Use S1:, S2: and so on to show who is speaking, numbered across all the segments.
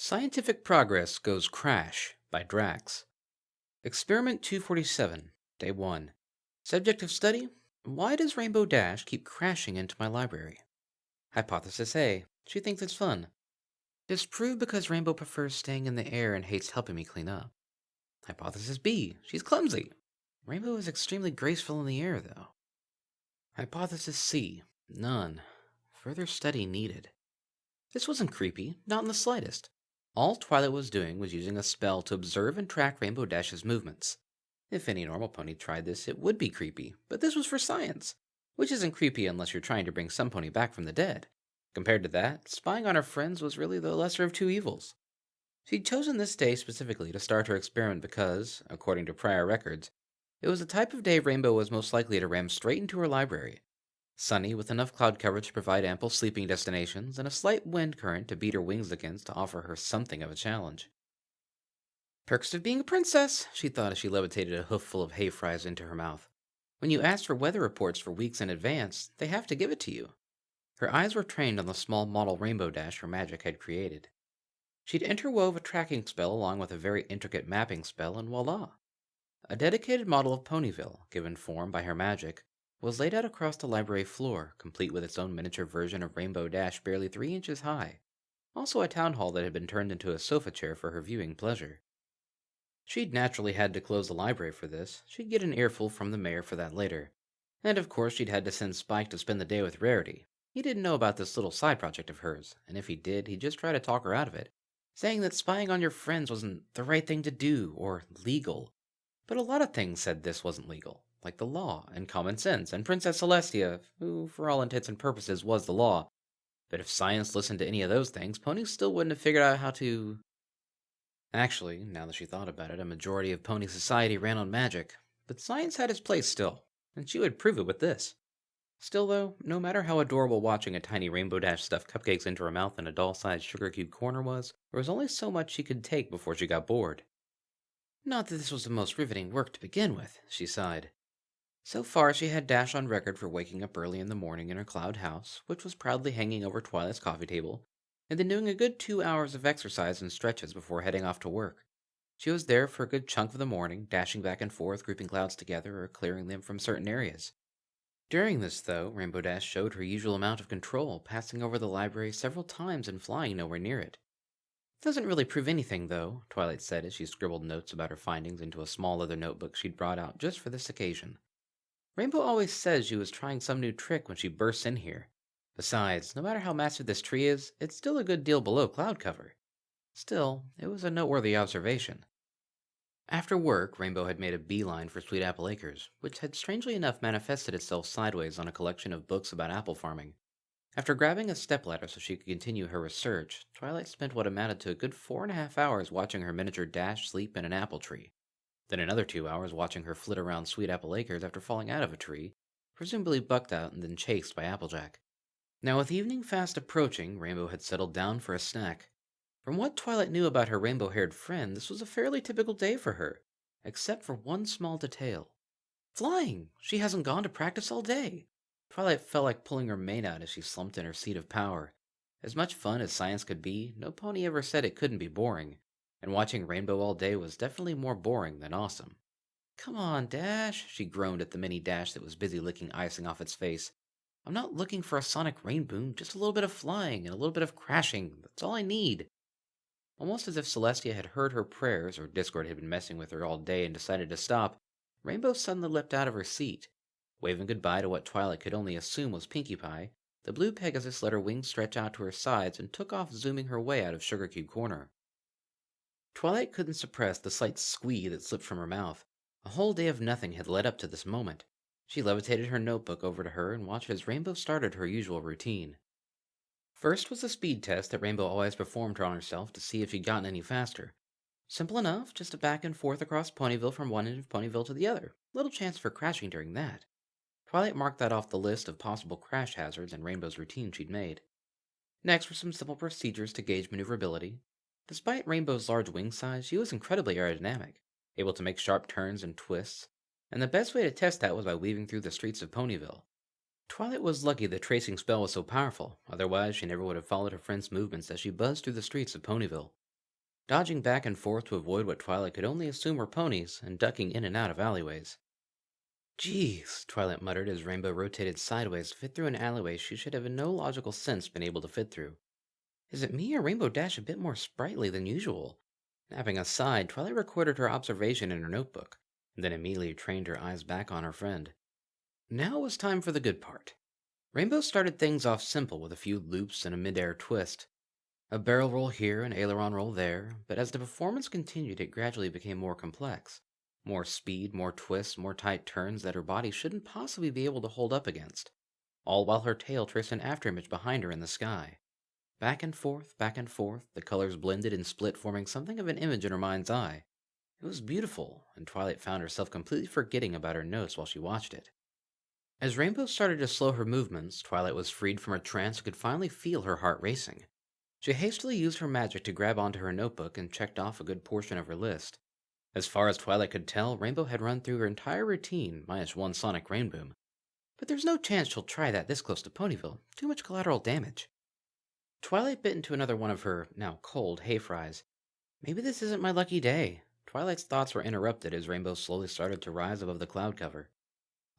S1: Scientific Progress Goes Crash by Drax. Experiment 247, Day 1. Subject of study: why does Rainbow Dash keep crashing into my library? Hypothesis A: she thinks it's fun. Disprove because Rainbow prefers staying in the air and hates helping me clean up. Hypothesis B: she's clumsy. Rainbow is extremely graceful in the air, though. Hypothesis C: none. Further study needed. This wasn't creepy, not in the slightest. All Twilight was doing was using a spell to observe and track Rainbow Dash's movements. If any normal pony tried this, it would be creepy, but this was for science, which isn't creepy unless you're trying to bring some pony back from the dead. Compared to that, spying on her friends was really the lesser of two evils. She'd chosen this day specifically to start her experiment because, according to prior records, it was the type of day Rainbow was most likely to ram straight into her library. Sunny, with enough cloud cover to provide ample sleeping destinations, and a slight wind current to beat her wings against to offer her something of a challenge. Perks of being a princess, she thought as she levitated a hoofful of hay fries into her mouth. When you ask for weather reports for weeks in advance, they have to give it to you. Her eyes were trained on the small model Rainbow Dash her magic had created. She'd interwove a tracking spell along with a very intricate mapping spell, and voila! A dedicated model of Ponyville, given form by her magic, was laid out across the library floor, complete with its own miniature version of Rainbow Dash barely 3 inches high. Also a town hall that had been turned into a sofa chair for her viewing pleasure. She'd naturally had to close the library for this. She'd get an earful from the mayor for that later. And of course she'd had to send Spike to spend the day with Rarity. He didn't know about this little side project of hers, and if he did, he'd just try to talk her out of it, saying that spying on your friends wasn't the right thing to do, or legal. But a lot of things said this wasn't legal, like the law and common sense and Princess Celestia, who for all intents and purposes was the law. But if science listened to any of those things, ponies still wouldn't have figured out how to... Actually, now that she thought about it, a majority of pony society ran on magic, but science had its place still, and she would prove it with this. Still though, no matter how adorable watching a tiny Rainbow Dash stuff cupcakes into her mouth in a doll-sized sugar cube corner was, there was only so much she could take before she got bored. Not that this was the most riveting work to begin with, she sighed. So far she had Dash on record for waking up early in the morning in her cloud house, which was proudly hanging over Twilight's coffee table, and then doing a good 2 hours of exercise and stretches before heading off to work. She was there for a good chunk of the morning, dashing back and forth, grouping clouds together or clearing them from certain areas. During this, though, Rainbow Dash showed her usual amount of control, passing over the library several times and flying nowhere near it. Doesn't really prove anything, though, Twilight said as she scribbled notes about her findings into a small leather notebook she'd brought out just for this occasion. Rainbow always says she was trying some new trick when she bursts in here. Besides, no matter how massive this tree is, it's still a good deal below cloud cover. Still, it was a noteworthy observation. After work, Rainbow had made a beeline for Sweet Apple Acres, which had strangely enough manifested itself sideways on a collection of books about apple farming. After grabbing a stepladder so she could continue her research, Twilight spent what amounted to a good 4.5 hours watching her miniature Dash sleep in an apple tree. Then another 2 hours watching her flit around Sweet Apple Acres after falling out of a tree, presumably bucked out and then chased by Applejack. Now with evening fast approaching, Rainbow had settled down for a snack. From what Twilight knew about her rainbow-haired friend, this was a fairly typical day for her, except for one small detail. Flying! She hasn't gone to practice all day. Twilight felt like pulling her mane out as she slumped in her seat of power. As much fun as science could be, no pony ever said it couldn't be boring, and watching Rainbow all day was definitely more boring than awesome. Come on, Dash, she groaned at the mini Dash that was busy licking icing off its face. I'm not looking for a sonic rain boom, just a little bit of flying and a little bit of crashing. That's all I need. Almost as if Celestia had heard her prayers, or Discord had been messing with her all day and decided to stop, Rainbow suddenly leapt out of her seat. Waving goodbye to what Twilight could only assume was Pinkie Pie, the blue Pegasus let her wings stretch out to her sides and took off, zooming her way out of Sugar Cube Corner. Twilight couldn't suppress the slight squee that slipped from her mouth. A whole day of nothing had led up to this moment. She levitated her notebook over to her and watched as Rainbow started her usual routine. First was the speed test that Rainbow always performed on herself to see if she'd gotten any faster. Simple enough, just a back and forth across Ponyville from one end of Ponyville to the other. Little chance for crashing during that. Twilight marked that off the list of possible crash hazards in Rainbow's routine she'd made. Next were some simple procedures to gauge maneuverability. Despite Rainbow's large wing size, she was incredibly aerodynamic, able to make sharp turns and twists, and the best way to test that was by weaving through the streets of Ponyville. Twilight was lucky the tracing spell was so powerful, otherwise she never would have followed her friend's movements as she buzzed through the streets of Ponyville. dodging back and forth to avoid what Twilight could only assume were ponies, and ducking in and out of alleyways. Jeez, Twilight muttered as Rainbow rotated sideways to fit through an alleyway she should have in no logical sense been able to fit through. Is it me or Rainbow Dash a bit more sprightly than usual? Napping aside, Twilight recorded her observation in her notebook, and then immediately trained her eyes back on her friend. Now was time for the good part. Rainbow started things off simple with a few loops and a mid-air twist. A barrel roll here, an aileron roll there, but as the performance continued, it gradually became more complex. More speed, more twists, more tight turns that her body shouldn't possibly be able to hold up against, all while her tail traced an afterimage behind her in the sky. Back and forth, the colors blended and split, forming something of an image in her mind's eye. It was beautiful, and Twilight found herself completely forgetting about her notes while she watched it. As Rainbow started to slow her movements, Twilight was freed from her trance and could finally feel her heart racing. She hastily used her magic to grab onto her notebook and checked off a good portion of her list. As far as Twilight could tell, Rainbow had run through her entire routine, minus one sonic rainboom. But there's no chance she'll try that this close to Ponyville. Too much collateral damage. Twilight bit into another one of her, now cold, hay fries. Maybe this isn't my lucky day. Twilight's thoughts were interrupted as Rainbow slowly started to rise above the cloud cover.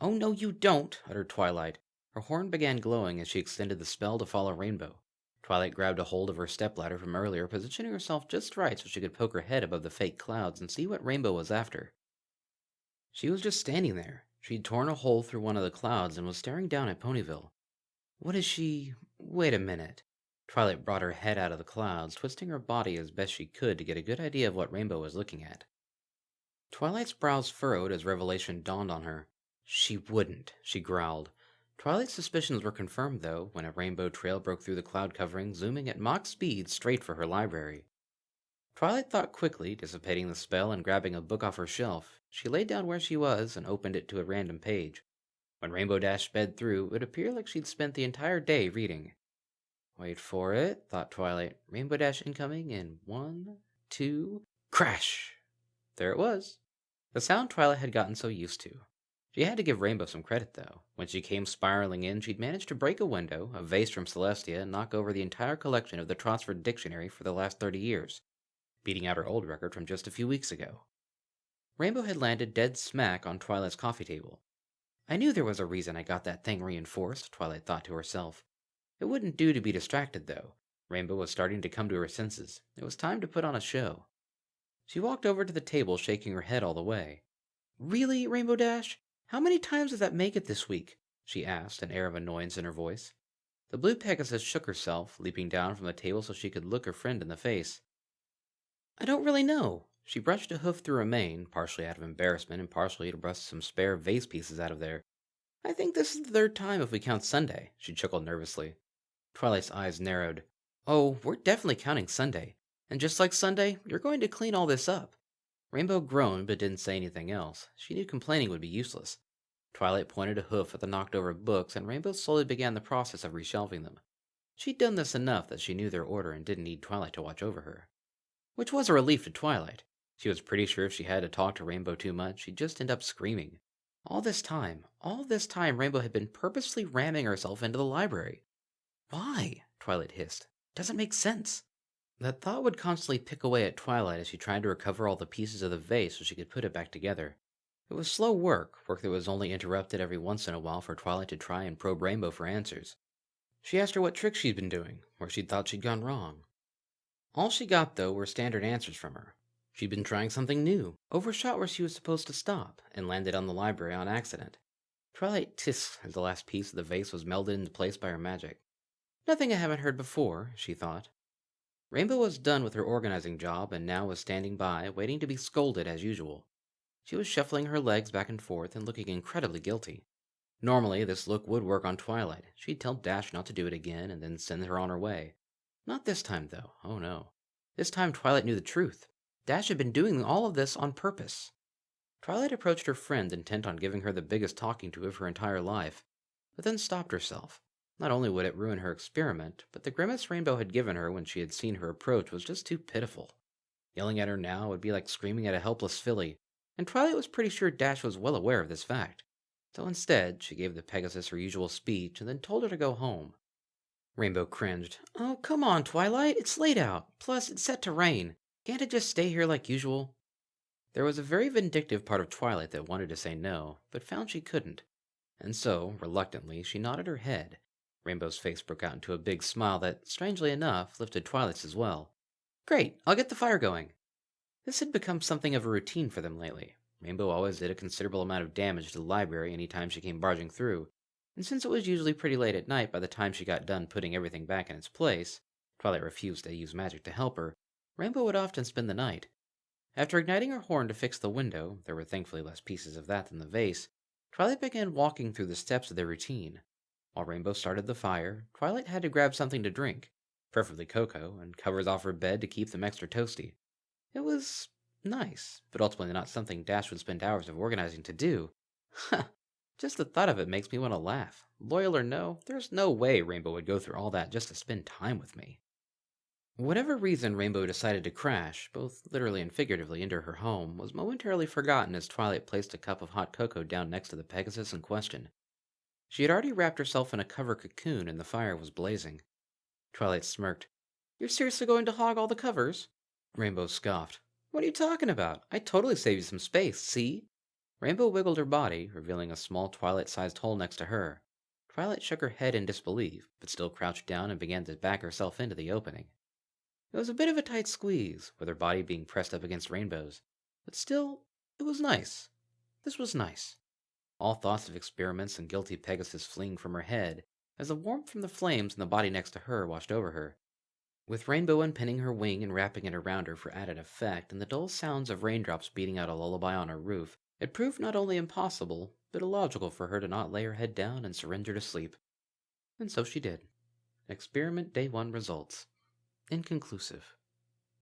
S1: Oh no you don't, uttered Twilight. Her horn began glowing as she extended the spell to follow Rainbow. Twilight grabbed a hold of her stepladder from earlier, positioning herself just right so she could poke her head above the fake clouds and see what Rainbow was after. She was just standing there. She'd torn a hole through one of the clouds and was staring down at Ponyville. What is she... Wait a minute. Twilight brought her head out of the clouds, twisting her body as best she could to get a good idea of what Rainbow was looking at. Twilight's brows furrowed as revelation dawned on her. She wouldn't, she growled. Twilight's suspicions were confirmed, though, when a rainbow trail broke through the cloud covering, zooming at Mach speed straight for her library. Twilight thought quickly, dissipating the spell and grabbing a book off her shelf. She laid down where she was and opened it to a random page. When Rainbow Dash sped through, it appeared like she'd spent the entire day reading. Wait for it, thought Twilight. Rainbow Dash incoming in 1, 2... Crash! There it was. The sound Twilight had gotten so used to. She had to give Rainbow some credit, though. When she came spiraling in, she'd managed to break a window, a vase from Celestia, and knock over the entire collection of the Trotsford Dictionary for the last 30 years, beating out her old record from just a few weeks ago. Rainbow had landed dead smack on Twilight's coffee table. I knew there was a reason I got that thing reinforced, Twilight thought to herself. It wouldn't do to be distracted, though. Rainbow was starting to come to her senses. It was time to put on a show. She walked over to the table, shaking her head all the way. Really, Rainbow Dash? How many times does that make it this week? She asked, an air of annoyance in her voice. The blue Pegasus shook herself, leaping down from the table so she could look her friend in the face. I don't really know. She brushed a hoof through her mane, partially out of embarrassment and partially to brush some spare vase pieces out of there. I think this is the third time if we count Sunday, she chuckled nervously. Twilight's eyes narrowed. Oh, we're definitely counting Sunday. And just like Sunday, you're going to clean all this up. Rainbow groaned but didn't say anything else. She knew complaining would be useless. Twilight pointed a hoof at the knocked-over books, and Rainbow slowly began the process of reshelving them. She'd done this enough that she knew their order and didn't need Twilight to watch over her. Which was a relief to Twilight. She was pretty sure if she had to talk to Rainbow too much, she'd just end up screaming. All this time, Rainbow had been purposely ramming herself into the library. Why? Twilight hissed. Doesn't make sense. That thought would constantly pick away at Twilight as she tried to recover all the pieces of the vase so she could put it back together. It was slow work that was only interrupted every once in a while for Twilight to try and probe Rainbow for answers. She asked her what tricks she'd been doing, where she'd thought she'd gone wrong. All she got, though, were standard answers from her. She'd been trying something new, overshot where she was supposed to stop, and landed on the library on accident. Twilight tissed as the last piece of the vase was melded into place by her magic. Nothing I haven't heard before, she thought. Rainbow was done with her organizing job and now was standing by, waiting to be scolded as usual. She was shuffling her legs back and forth and looking incredibly guilty. Normally, this look would work on Twilight. She'd tell Dash not to do it again and then send her on her way. Not this time, though. Oh no. This time Twilight knew the truth. Dash had been doing all of this on purpose. Twilight approached her friend, intent on giving her the biggest talking to of her entire life, but then stopped herself. Not only would it ruin her experiment, but the grimace Rainbow had given her when she had seen her approach was just too pitiful. Yelling at her now would be like screaming at a helpless filly, and Twilight was pretty sure Dash was well aware of this fact. So instead, she gave the Pegasus her usual speech and then told her to go home. Rainbow cringed. Oh, come on, Twilight, it's late out. Plus, it's set to rain. Can't it just stay here like usual? There was a very vindictive part of Twilight that wanted to say no, but found she couldn't. And so, reluctantly, she nodded her head. Rainbow's face broke out into a big smile that, strangely enough, lifted Twilight's as well. Great, I'll get the fire going. This had become something of a routine for them lately. Rainbow always did a considerable amount of damage to the library any time she came barging through, and since it was usually pretty late at night by the time she got done putting everything back in its place, Twilight refused to use magic to help her, Rainbow would often spend the night. After igniting her horn to fix the window, there were thankfully less pieces of that than the vase, Twilight began walking through the steps of their routine. While Rainbow started the fire, Twilight had to grab something to drink, preferably cocoa, and covers off her bed to keep them extra toasty. It was nice, but ultimately not something Dash would spend hours of organizing to do. Ha! Just the thought of it makes me want to laugh. Loyal or no, there's no way Rainbow would go through all that just to spend time with me. Whatever reason Rainbow decided to crash, both literally and figuratively, into her home was momentarily forgotten as Twilight placed a cup of hot cocoa down next to the Pegasus in question. She had already wrapped herself in a cover cocoon and the fire was blazing. Twilight smirked. You're seriously going to hog all the covers? Rainbow scoffed. What are you talking about? I totally saved you some space, see? Rainbow wiggled her body, revealing a small Twilight-sized hole next to her. Twilight shook her head in disbelief, but still crouched down and began to back herself into the opening. It was a bit of a tight squeeze, with her body being pressed up against Rainbow's, but still, it was nice. This was nice. All thoughts of experiments and guilty Pegasus fleeing from her head, as the warmth from the flames in the body next to her washed over her. With Rainbow unpinning her wing and wrapping it around her for added effect, and the dull sounds of raindrops beating out a lullaby on her roof, it proved not only impossible, but illogical for her to not lay her head down and surrender to sleep. And so she did. Experiment Day 1 results. Inconclusive.